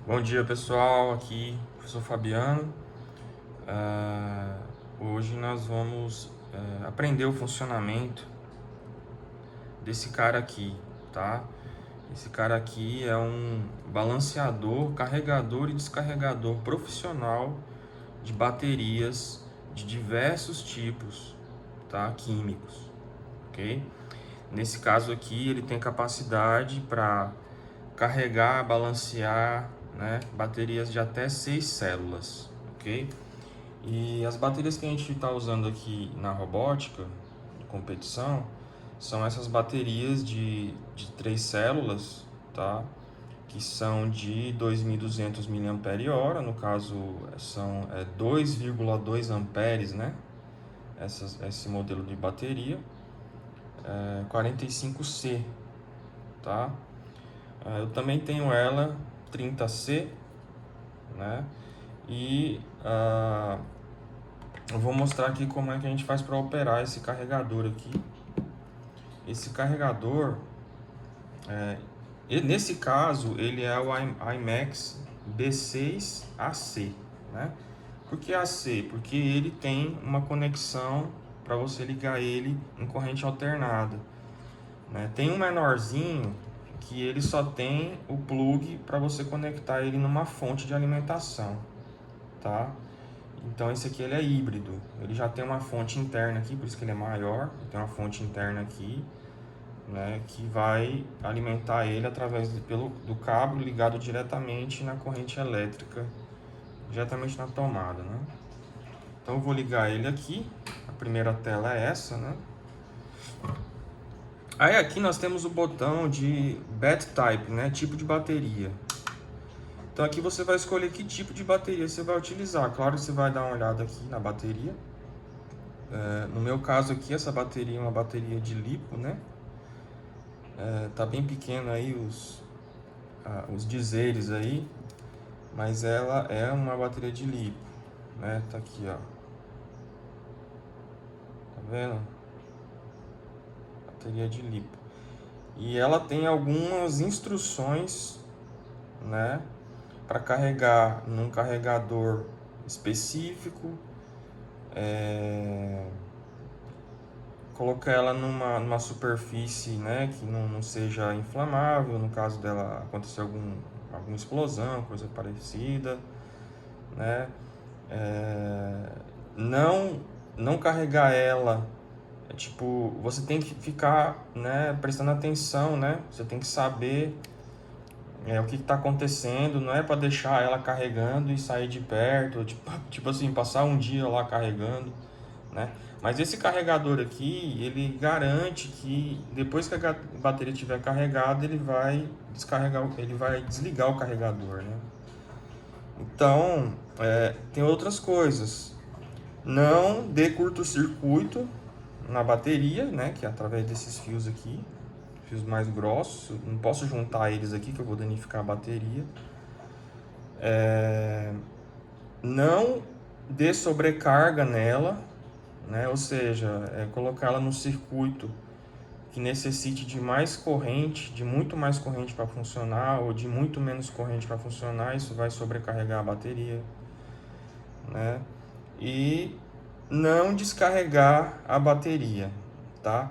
Bom dia pessoal, aqui professor Fabiano. Hoje nós vamos aprender o funcionamento desse cara aqui, tá? Esse cara aqui é um balanceador, carregador e descarregador profissional de baterias de diversos tipos, tá? Químicos, ok? Nesse caso aqui ele tem capacidade para carregar, balancear, né, baterias de até 6 células, ok? E as baterias que a gente está usando aqui na robótica, de competição, são essas baterias de 3 células, tá? Que são de 2.200 mAh, no caso são 2,2 amperes, né? Esse modelo de bateria, 45C, tá? Eu também tenho ela 30C, né? E eu vou mostrar aqui como é que a gente faz para operar esse carregador aqui. Esse carregador, nesse caso, ele é o IMAX B6AC, né? Por que AC? Porque ele tem uma conexão para você ligar ele em corrente alternada, né? Tem um menorzinho que ele só tem o plug para você conectar ele numa fonte de alimentação, tá? Então esse aqui ele é híbrido, ele já tem uma fonte interna aqui, por isso que ele é maior, tem uma fonte interna aqui, né, que vai alimentar ele através do cabo ligado diretamente na corrente elétrica, diretamente na tomada, né? Então eu vou ligar ele aqui, a primeira tela é essa, né? Aí aqui nós temos o botão de BAT Type, né, tipo de bateria. Então aqui você vai escolher que tipo de bateria você vai utilizar. Claro que você vai dar uma olhada aqui na bateria. No meu caso aqui, essa bateria é uma bateria de lipo, né? Tá bem pequeno aí os dizeres aí, mas ela é uma bateria de lipo, né? Tá aqui, ó. Tá vendo? Bateria de lipo. E ela tem algumas instruções, né? Para carregar num carregador específico. Colocar ela numa superfície, né, que não seja inflamável, no caso dela acontecer alguma explosão, coisa parecida, né? Não, não carregar ela, tipo, você tem que ficar, né, prestando atenção, né? Você tem que saber o que está acontecendo, não é para deixar ela carregando e sair de perto, tipo assim, passar um dia lá carregando, né? Mas esse carregador aqui, ele garante que depois que a bateria estiver carregada, ele vai desligar o carregador, né? Então, tem outras coisas. Não dê curto-circuito na bateria, né? Que é através desses fios aqui, fios mais grossos. Não posso juntar eles aqui que eu vou danificar a bateria. Não dê sobrecarga nela, né? Ou seja, colocar ela no circuito que necessite de mais corrente, de muito mais corrente para funcionar, ou de muito menos corrente para funcionar, isso vai sobrecarregar a bateria, né? E não descarregar a bateria, tá?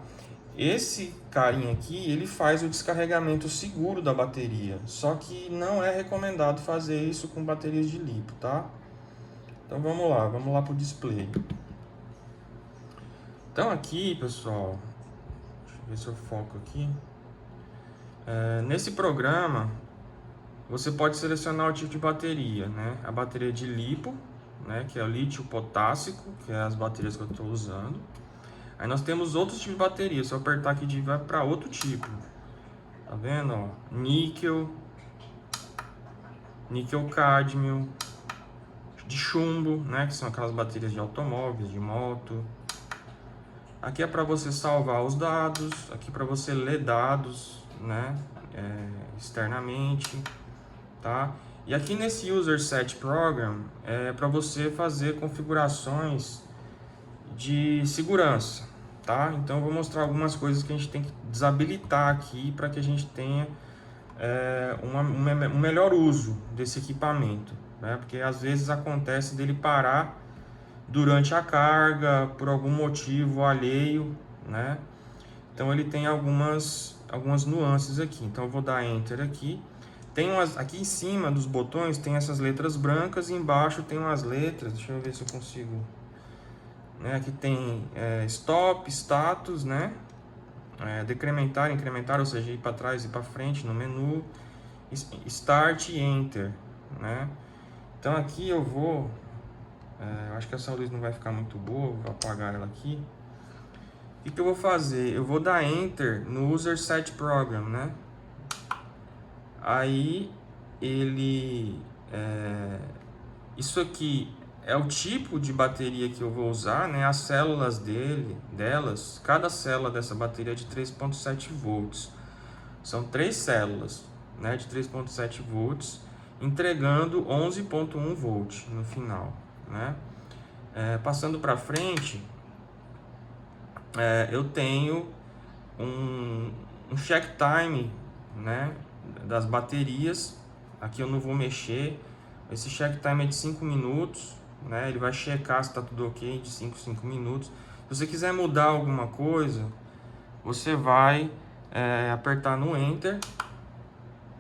Esse carinha aqui, ele faz o descarregamento seguro da bateria, só que não é recomendado fazer isso com baterias de lipo, tá? Então vamos lá para o display. Então aqui, pessoal, deixa eu ver se eu foco aqui. Nesse programa, você pode selecionar o tipo de bateria, né? A bateria de lipo, né? Que é o lítio potássico, que é as baterias que eu estou usando. Aí nós temos outros tipos de bateria. Se eu apertar aqui, vai para outro tipo. Tá vendo? Ó? Níquel cádmio, de chumbo, né? Que são aquelas baterias de automóveis, de moto. Aqui é para você salvar os dados, aqui para você ler dados, né? Externamente, tá? E aqui nesse User Set Program é para você fazer configurações de segurança, tá? Então eu vou mostrar algumas coisas que a gente tem que desabilitar aqui para que a gente tenha um melhor uso desse equipamento, né? Porque às vezes acontece dele parar durante a carga por algum motivo alheio, né? Então ele tem algumas nuances aqui. Então eu vou dar Enter aqui. Tem aqui em cima dos botões tem essas letras brancas e embaixo tem umas letras. Deixa eu ver se eu consigo. Né? Aqui tem Stop, Status, né? Decrementar, incrementar, ou seja, ir para trás e para frente no menu. Start e Enter, né? Então aqui eu vou. Acho que essa luz não vai ficar muito boa, vou apagar ela aqui. O que eu vou fazer? Eu vou dar Enter no User Set Program, né? Aí ele... isso aqui é o tipo de bateria que eu vou usar, né? As células delas, cada célula dessa bateria é de 3.7 volts. São 3 células, né? De 3.7 volts, entregando 11.1 volt no final, né? Passando para frente, eu tenho um check time, né, das baterias. Aqui eu não vou mexer. Esse check time é de 5 minutos, né? Ele vai checar se está tudo ok de 5 minutos. Se você quiser mudar alguma coisa, você vai apertar no Enter,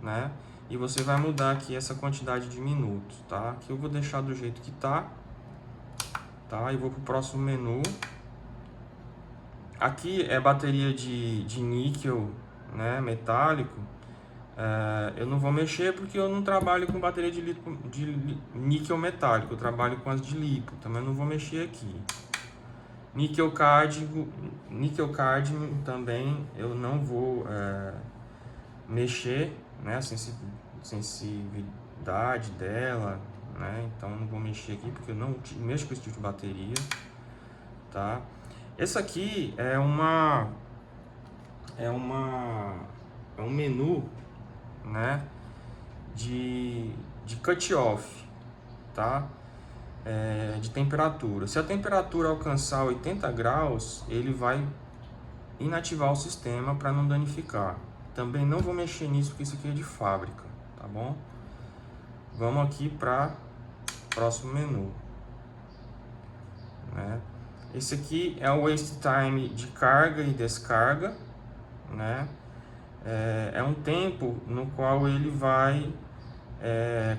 né? E você vai mudar aqui essa quantidade de minutos, tá? Aqui eu vou deixar do jeito que tá, e vou pro próximo menu. Aqui é bateria de níquel, né, metálico. Eu não vou mexer porque eu não trabalho com bateria de níquel metálico, eu trabalho com as de lipo, também não vou mexer aqui. Níquel cadmio também eu não vou mexer, né, a sensibilidade dela, né, então eu não vou mexer aqui porque eu não mexo com esse tipo de bateria, tá? Esse aqui é um menu, né, de cut-off, tá? De temperatura. Se a temperatura alcançar 80 graus, ele vai inativar o sistema para não danificar. Também não vou mexer nisso porque isso aqui é de fábrica, tá bom? Vamos aqui para próximo menu, né? Esse aqui é o waste time de carga e descarga, né? É um tempo no qual ele vai,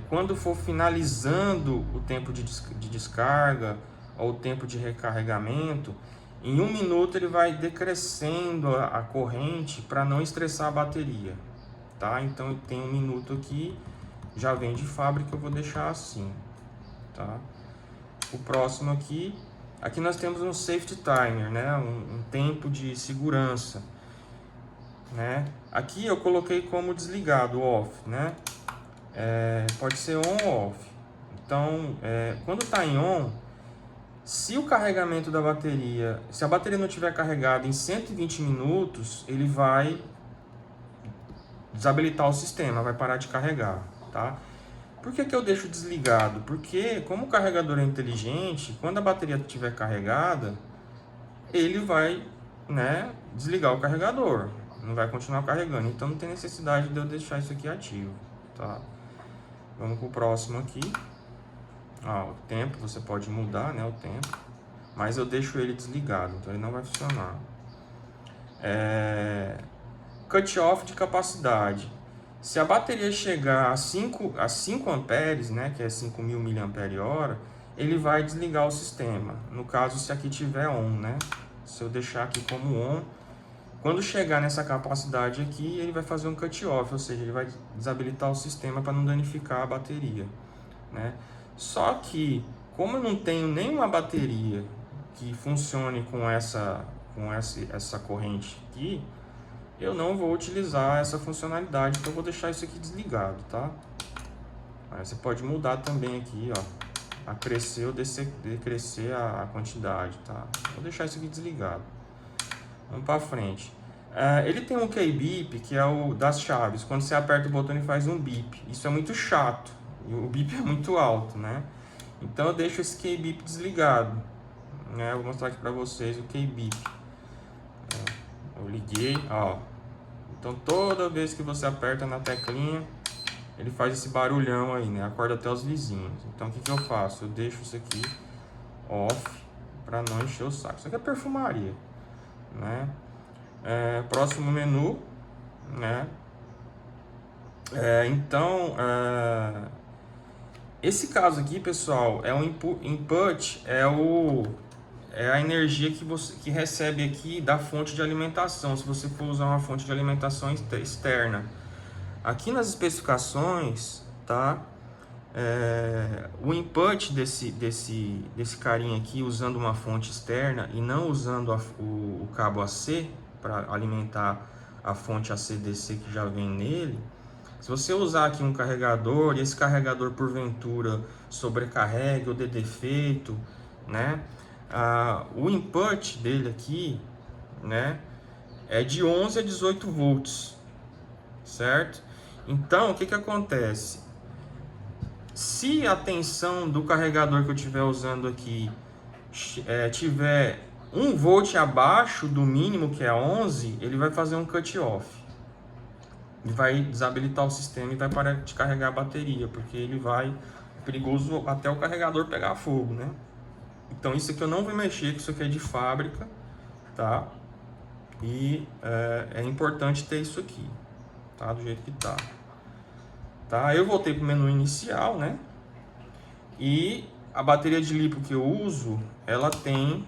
quando for finalizando o tempo de descarga ou o tempo de recarregamento, em 1 minuto ele vai decrescendo a corrente para não estressar a bateria, tá? Então tem 1 minuto aqui, já vem de fábrica, eu vou deixar assim, tá? O próximo aqui nós temos um safety timer, né? Um tempo de segurança, né? Aqui eu coloquei como desligado, off, né? Pode ser on ou off. Então, quando está em on, se o carregamento da bateria, se a bateria não estiver carregada em 120 minutos, ele vai desabilitar o sistema, vai parar de carregar, tá? Por que eu deixo desligado? Porque como o carregador é inteligente, quando a bateria estiver carregada, ele vai, né, desligar o carregador, não vai continuar carregando. Então não tem necessidade de eu deixar isso aqui ativo, tá? Vamos para o próximo aqui. O tempo, você pode mudar, né, o tempo, mas eu deixo ele desligado, então ele não vai funcionar. Cut-off de capacidade. Se a bateria chegar a 5 amperes, né, que é 5.000 mAh, ele vai desligar o sistema. No caso, se aqui tiver on, né? Se eu deixar aqui como on, quando chegar nessa capacidade aqui, ele vai fazer um cut-off, ou seja, ele vai desabilitar o sistema para não danificar a bateria, né? Só que, como eu não tenho nenhuma bateria que funcione com essa corrente aqui, eu não vou utilizar essa funcionalidade, então eu vou deixar isso aqui desligado, tá? Aí você pode mudar também aqui, ó, a crescer ou decrescer a quantidade, tá? Vou deixar isso aqui desligado. Vamos para frente. Ele tem um key beep, que é o das chaves. Quando você aperta o botão, ele faz um beep. Isso é muito chato. E o beep é muito alto, né? Então eu deixo esse key beep desligado, né? Eu vou mostrar aqui para vocês o key beep. Eu liguei, ó, Então toda vez que você aperta na teclinha, ele faz esse barulhão aí, né? Acorda até os vizinhos. Então o que eu faço? Eu deixo isso aqui off para não encher o saco. Isso aqui é perfumaria, né? Próximo menu, né? Esse caso aqui, pessoal, é um input, é a energia que você recebe aqui da fonte de alimentação, se você for usar uma fonte de alimentação externa. Aqui nas especificações, tá? O input desse carinha aqui, usando uma fonte externa e não usando o cabo AC para alimentar a fonte AC/DC que já vem nele. Se você usar aqui um carregador e esse carregador porventura sobrecarregue ou dê defeito, né? O input dele aqui, né, é de 11 a 18 volts, certo? Então, o que acontece? Se a tensão do carregador que eu estiver usando aqui tiver 1 volt abaixo do mínimo, que é 11, ele vai fazer um cut-off. Ele vai desabilitar o sistema e vai parar de carregar a bateria, porque ele vai perigoso até o carregador pegar fogo, né? Então isso aqui eu não vou mexer, que isso aqui é de fábrica, tá? E é importante ter isso aqui, tá? Do jeito que tá. Tá? Eu voltei pro menu inicial, né? E a bateria de lipo que eu uso, ela tem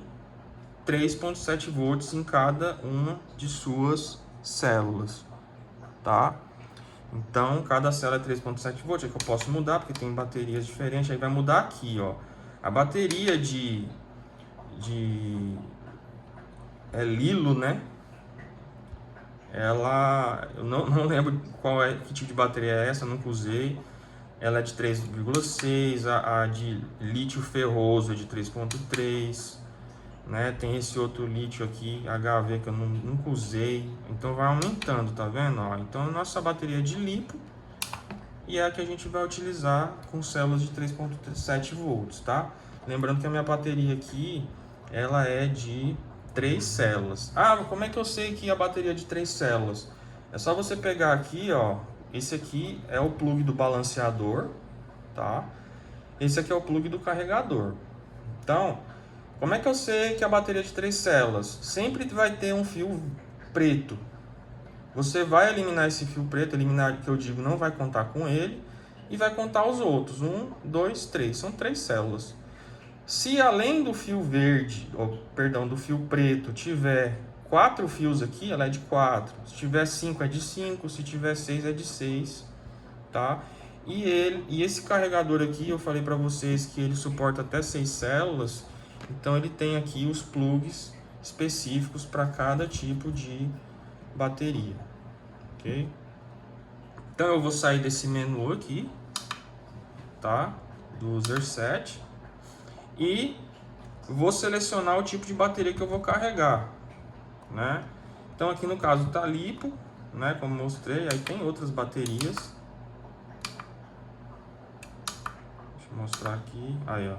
3.7 volts em cada uma de suas células, tá? Então, cada célula é 3.7 volts, é que eu posso mudar, porque tem baterias diferentes, aí vai mudar aqui, ó. A bateria Lilo, né? Eu não lembro que tipo de bateria é essa, eu nunca usei. Ela é de 3,6, a de lítio ferroso é de 3,3, né? Tem esse outro lítio aqui, HV, que eu nunca usei. Então vai aumentando, tá vendo? Ó, então a nossa bateria é de lipo e é a que a gente vai utilizar com células de 3,7 volts, tá? Lembrando que a minha bateria aqui, ela é de 3 células. Como é que eu sei que a bateria é de 3 células? É só você pegar aqui, ó. Esse aqui é o plug do balanceador, tá? Esse aqui é o plug do carregador. Então, como é que eu sei que a bateria é de 3 células? Sempre vai ter um fio preto. Você vai eliminar esse fio preto, eliminar que eu digo, não vai contar com ele, e vai contar os outros. 1, 2, 3. São 3 células. Se além do fio verde, do fio preto, tiver 4 fios aqui, ela é de 4. Se tiver 5 é de 5, se tiver 6 é de 6, tá? E esse carregador aqui, eu falei para vocês que ele suporta até 6 células, então ele tem aqui os plugs específicos para cada tipo de bateria, ok? Então eu vou sair desse menu aqui, tá? Do user set. E vou selecionar o tipo de bateria que eu vou carregar, né? Então aqui no caso tá lipo, né? Como mostrei, aí tem outras baterias. Deixa eu mostrar aqui, aí ó.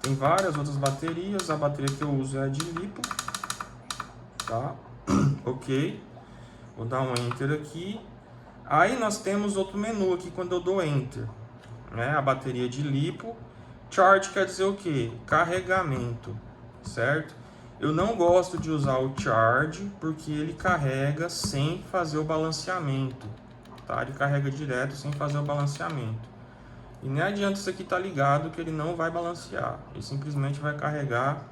Tem várias outras baterias, a bateria que eu uso é a de lipo, tá? Ok, vou dar um enter aqui. Aí nós temos outro menu aqui quando eu dou enter, né? A bateria de lipo. Charge quer dizer o que? Carregamento, certo? Eu não gosto de usar o charge porque ele carrega sem fazer o balanceamento, tá? Ele carrega direto sem fazer o balanceamento. E nem adianta isso aqui estar ligado que ele não vai balancear. Ele simplesmente vai carregar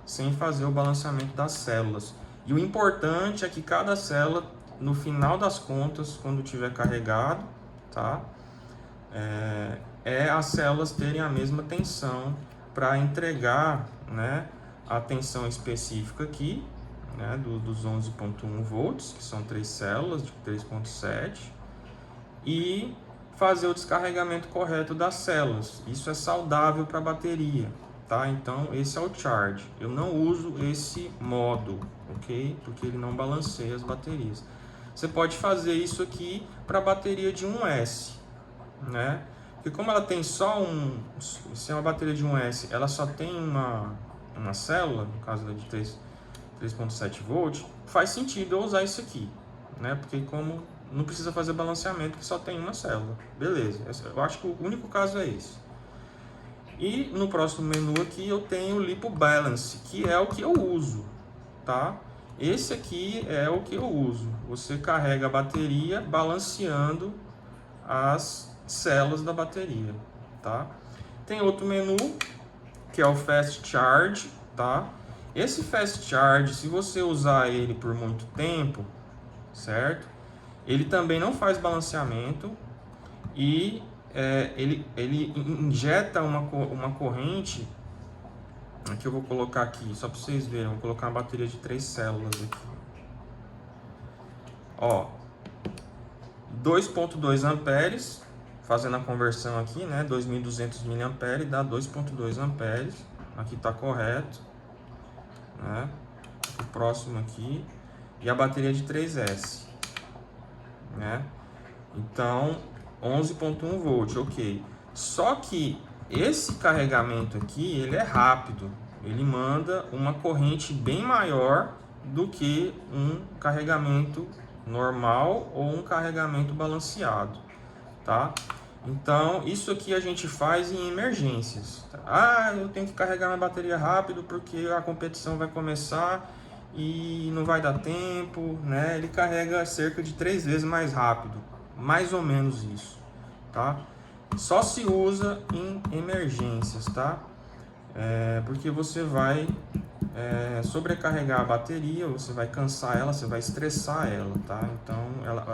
sem fazer o balanceamento das células. E o importante é que cada célula, no final das contas, quando tiver carregado, tá? As células terem a mesma tensão para entregar, né, a tensão específica aqui, né, dos 11.1 volts, que são 3 células de 3.7, e fazer o descarregamento correto das células. Isso é saudável para a bateria, tá? Então esse é o charge. Eu não uso esse modo, ok? Porque ele não balanceia as baterias. Você pode fazer isso aqui para a bateria de 1S, né? Porque como ela tem só se é uma bateria de 1S, ela só tem uma célula, no caso da de 3.7 volts, faz sentido eu usar isso aqui, né? Porque como não precisa fazer balanceamento, que só tem uma célula. Beleza, eu acho que o único caso é esse. E no próximo menu aqui eu tenho o Lipo Balance, que é o que eu uso, tá? Esse aqui é o que eu uso. Você carrega a bateria balanceando as células da bateria, tá? Tem outro menu que é o Fast Charge, tá? Esse Fast Charge, se você usar ele por muito tempo, certo? Ele também não faz balanceamento e ele injeta uma corrente. Aqui eu vou colocar aqui, só para vocês verem, eu vou colocar uma bateria de 3 células aqui. Ó, 2.2 amperes, fazendo a conversão aqui, né? 2.200 mA dá 2.2 amperes. Aqui tá correto, né? O próximo aqui. E a bateria de 3S, né? Então, 11.1 volt, ok. Só que esse carregamento aqui, ele é rápido. Ele manda uma corrente bem maior do que um carregamento normal ou um carregamento balanceado, tá? Então, isso aqui a gente faz em emergências. Ah, eu tenho que carregar minha bateria rápido porque a competição vai começar e não vai dar tempo, né? Ele carrega cerca de 3 vezes mais rápido, mais ou menos isso, tá? Só se usa em emergências, tá? Porque você vai sobrecarregar a bateria, você vai cansar ela, você vai estressar ela, tá? Então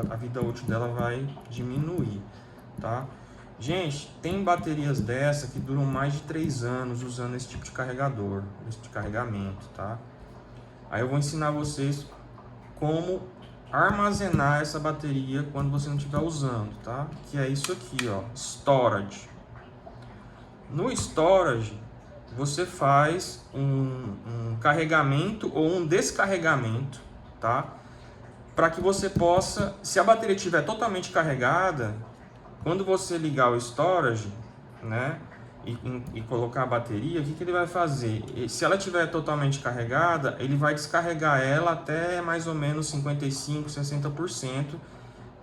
a vida útil dela vai diminuir, tá? Gente, tem baterias dessa que duram mais de 3 anos usando esse tipo de carregador, esse tipo de carregamento, tá? Aí eu vou ensinar vocês como armazenar essa bateria quando você não estiver usando, tá? Que é isso aqui, ó, storage. No storage, você faz um carregamento ou um descarregamento, tá? Para que você possa, se a bateria estiver totalmente carregada, quando você ligar o storage, né, e colocar a bateria, o que ele vai fazer? Se ela estiver totalmente carregada, ele vai descarregar ela até mais ou menos 55, 60%,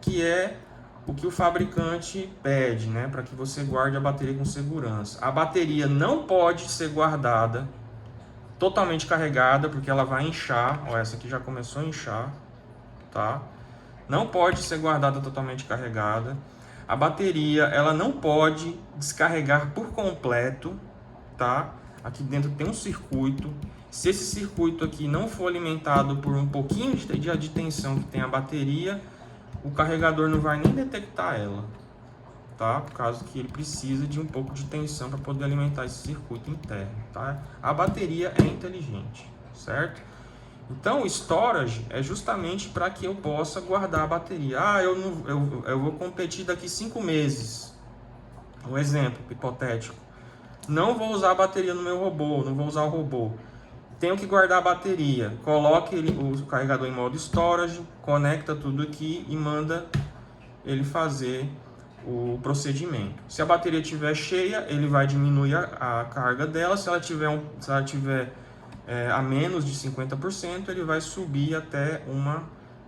que é o que o fabricante pede, né, para que você guarde a bateria com segurança. A bateria não pode ser guardada totalmente carregada, porque ela vai inchar. Ó, essa aqui já começou a inchar, tá? Não pode ser guardada totalmente carregada. A bateria, ela não pode descarregar por completo, tá? Aqui dentro tem um circuito. Se esse circuito aqui não for alimentado por um pouquinho de tensão que tem a bateria, o carregador não vai nem detectar ela, tá? Por causa que ele precisa de um pouco de tensão para poder alimentar esse circuito interno, tá? A bateria é inteligente, certo? Então, o storage é justamente para que eu possa guardar a bateria. Ah, eu vou competir daqui 5 meses. Um exemplo hipotético. Não vou usar a bateria no meu robô, não vou usar o robô. Tenho que guardar a bateria. Coloque o carregador em modo storage, conecta tudo aqui e manda ele fazer o procedimento. Se a bateria estiver cheia, ele vai diminuir a carga dela. Se ela tiver a menos de 50%, ele vai subir até uma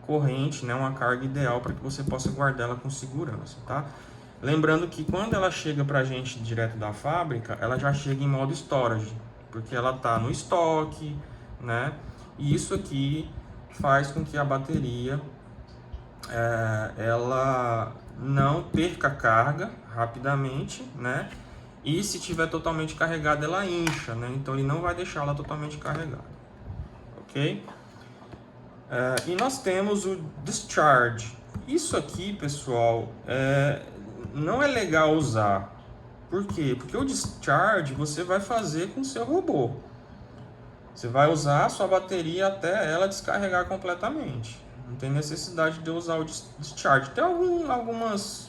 corrente, né, uma carga ideal para que você possa guardar ela com segurança, tá? Lembrando que quando ela chega para a gente direto da fábrica, ela já chega em modo storage, porque ela está no estoque, né? E isso aqui faz com que a bateria ela não perca carga rapidamente, né? E se tiver totalmente carregada, ela incha, né? Então ele não vai deixar ela totalmente carregada, ok? E nós temos o discharge. Isso aqui, pessoal, não é legal usar. Por quê? Porque o discharge você vai fazer com o seu robô. Você vai usar a sua bateria até ela descarregar completamente. Não tem necessidade de usar o discharge. Tem algumas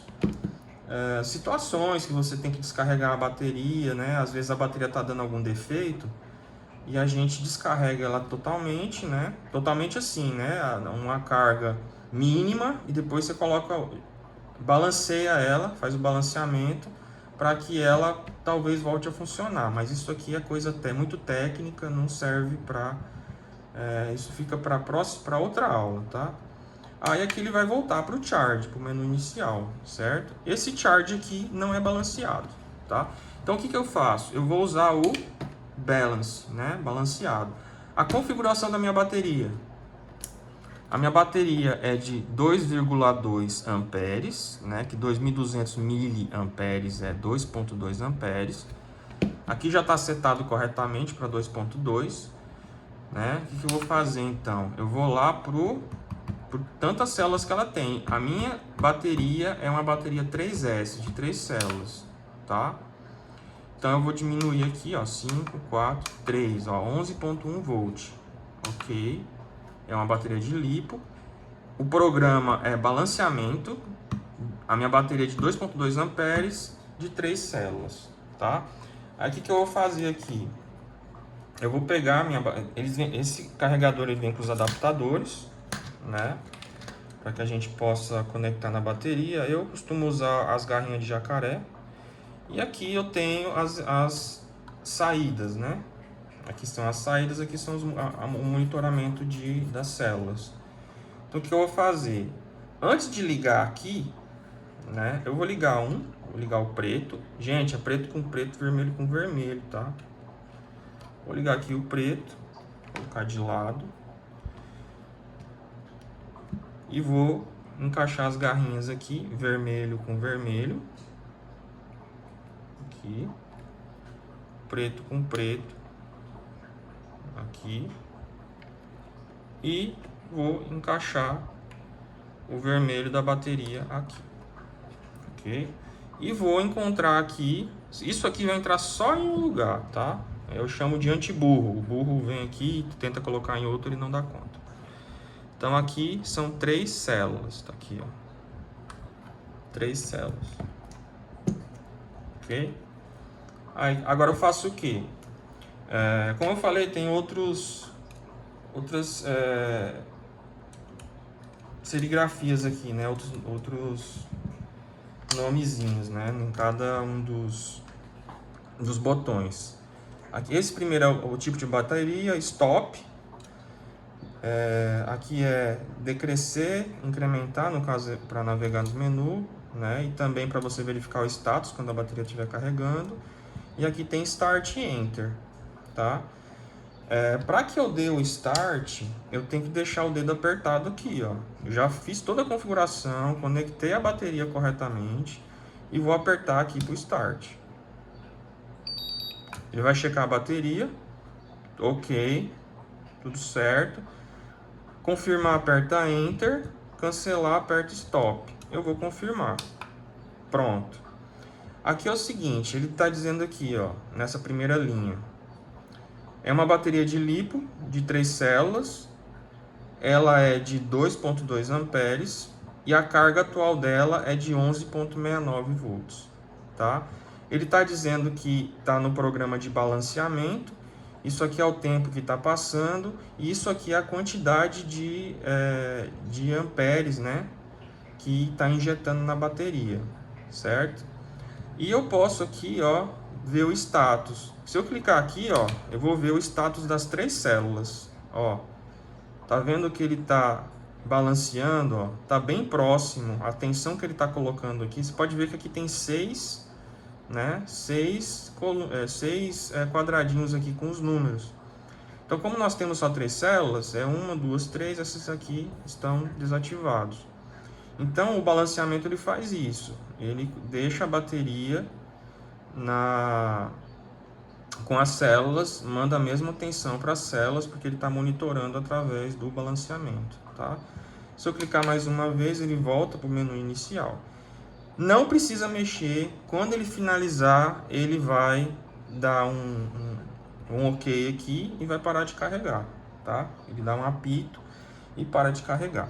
situações que você tem que descarregar a bateria, né? Às vezes a bateria está dando algum defeito e a gente descarrega ela totalmente, né? Totalmente assim, né? Uma carga mínima e depois você balanceia ela, faz o balanceamento para que ela talvez volte a funcionar. Mas isso aqui é coisa até muito técnica, não serve para... isso fica para outra aula, tá? Aí aqui ele vai voltar para o charge, para o menu inicial, certo? Esse charge aqui não é balanceado, tá? Então o que eu faço? Eu vou usar o balance, né? Balanceado. A configuração da minha bateria. A minha bateria é de 2,2 amperes, né? Que 2.200 miliamperes é 2,2 amperes. Aqui já está setado corretamente para 2,2, né? O que eu vou fazer então? Eu vou lá por tantas células que ela tem. A minha bateria é uma bateria 3S, de 3 células, tá? Então eu vou diminuir aqui, ó, 5, 4, 3, ó, 11,1 volt, ok? É uma bateria de lipo. O programa é balanceamento. A minha bateria é de 2,2 amperes, de 3 células, tá? Aí o que eu vou fazer aqui? Eu vou pegar esse carregador, ele vem com os adaptadores, né? Para que a gente possa conectar na bateria. Eu costumo usar as garrinhas de jacaré. E aqui eu tenho as saídas, né? Aqui estão as saídas, aqui são o monitoramento das células. Então o que eu vou fazer? Antes de ligar aqui, né? Eu vou ligar vou ligar o preto. Gente, é preto com preto, vermelho com vermelho, tá? Vou ligar aqui o preto, vou colocar de lado. E vou encaixar as garrinhas aqui, vermelho com vermelho. Aqui. Preto com preto. Aqui. E vou encaixar o vermelho da bateria aqui. Ok? E vou encontrar aqui. Isso aqui vai entrar só em um lugar, tá? Eu chamo de antiburro. O burro vem aqui e tenta colocar em outro e não dá conta. Então aqui são 3 células, tá aqui, ó. 3 células. Ok? Aí, agora eu faço o quê? Como eu falei, tem outras serigrafias aqui, né? Outros nomezinhos, né? Em cada um dos botões. Aqui, esse primeiro é o tipo de bateria, stop. Aqui é decrescer, incrementar, no caso é para navegar no menu, né? E também para você verificar o status quando a bateria estiver carregando. E aqui tem start e enter, tá? Para que eu dê o start, eu tenho que deixar o dedo apertado aqui, ó. Eu já fiz toda a configuração, conectei a bateria corretamente e vou apertar aqui para o start. Ele vai checar a bateria, ok, tudo certo. Confirmar, aperta Enter. Cancelar, aperta Stop. Eu vou confirmar. Pronto. Aqui é o seguinte, ele está dizendo aqui, ó, nessa primeira linha. É uma bateria de lipo de 3 células. Ela é de 2,2 amperes e a carga atual dela é de 11,69 volts, tá? Ele está dizendo que está no programa de balanceamento. Isso aqui é o tempo que está passando, e isso aqui é a quantidade de amperes, né, que está injetando na bateria, certo? E eu posso aqui, ó, ver o status. Se eu clicar aqui, ó, eu vou ver o status das 3 células, ó. Tá vendo que ele está balanceando, ó, tá bem próximo. A tensão que ele está colocando aqui, você pode ver que aqui tem 6, né? 6 quadradinhos aqui com os números. Então, como nós temos só 3 células, 1, 2, 3, esses aqui estão desativados. Então, o balanceamento ele faz isso. Ele deixa a bateria com as células, manda a mesma tensão para as células, porque ele está monitorando através do balanceamento, tá? Se eu clicar mais uma vez, ele volta para o menu inicial. Não precisa mexer. Quando ele finalizar, ele vai dar um ok aqui e vai parar de carregar, tá? Ele dá um apito e para de carregar,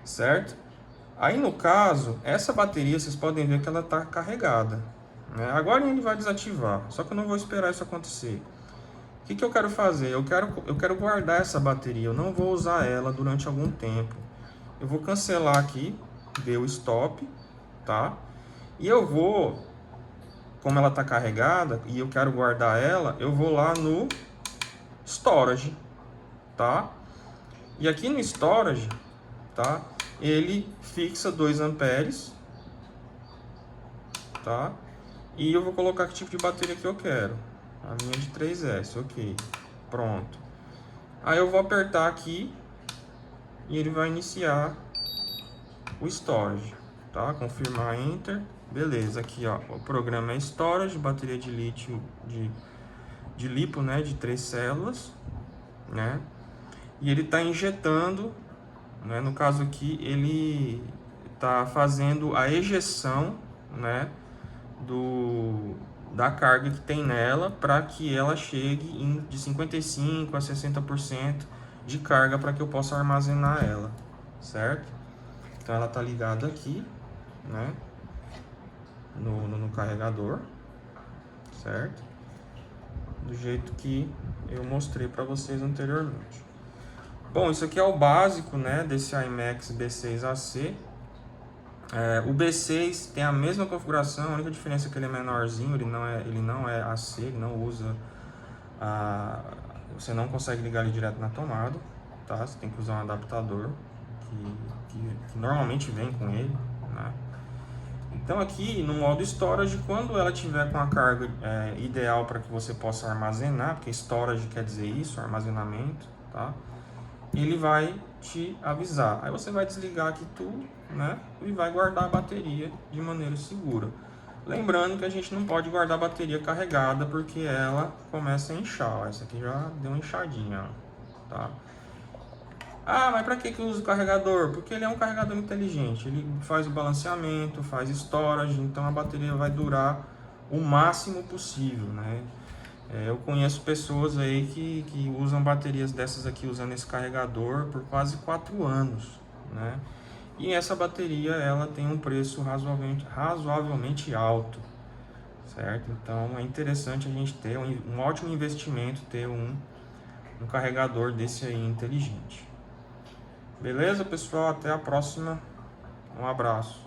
certo? Aí no caso, essa bateria, vocês podem ver que ela está carregada, né? Agora ele vai desativar, só que eu não vou esperar isso acontecer. O que eu quero fazer? Eu quero guardar essa bateria, eu não vou usar ela durante algum tempo. Eu vou cancelar aqui, deu o stop, tá? E eu vou, como ela está carregada e eu quero guardar ela, eu vou lá no Storage, tá? E aqui no Storage, tá? ele fixa 2 amperes, tá? E eu vou colocar que tipo de bateria que eu quero. A minha de 3S, ok. Pronto. Aí eu vou apertar aqui e ele vai iniciar o storage, tá? Confirmar Enter. Beleza, aqui ó, o programa é storage, bateria de lítio de lipo, né, de 3 células, né? E ele está injetando, né, no caso aqui, ele está fazendo a ejeção, né, da carga que tem nela para que ela chegue de 55% a 60% de carga para que eu possa armazenar ela, certo? Então ela está ligada aqui, né, no carregador, certo? Do jeito que eu mostrei para vocês anteriormente. Bom, isso aqui é o básico, né, desse iMax B6AC. O B6 tem a mesma configuração, a única diferença é que ele é menorzinho, ele não é AC, ele não usa você não consegue ligar ele direto na tomada, tá? Você tem que usar um adaptador que normalmente vem com ele, né? Então aqui no modo storage, quando ela tiver com a carga ideal para que você possa armazenar, porque storage quer dizer isso, armazenamento, tá? Ele vai te avisar. Aí você vai desligar aqui tudo, né? E vai guardar a bateria de maneira segura. Lembrando que a gente não pode guardar a bateria carregada porque ela começa a inchar. Ó, essa aqui já deu uma inchadinha, ó, tá? Ah, mas para que eu uso o carregador? Porque ele é um carregador inteligente. Ele faz o balanceamento, faz storage, então a bateria vai durar o máximo possível, né? Eu conheço pessoas aí que usam baterias dessas aqui usando esse carregador por quase 4 anos, né? E essa bateria ela tem um preço razoavelmente alto, certo? Então é interessante a gente ter um ótimo investimento, ter um carregador desse aí inteligente. Beleza, pessoal? Até a próxima. Um abraço.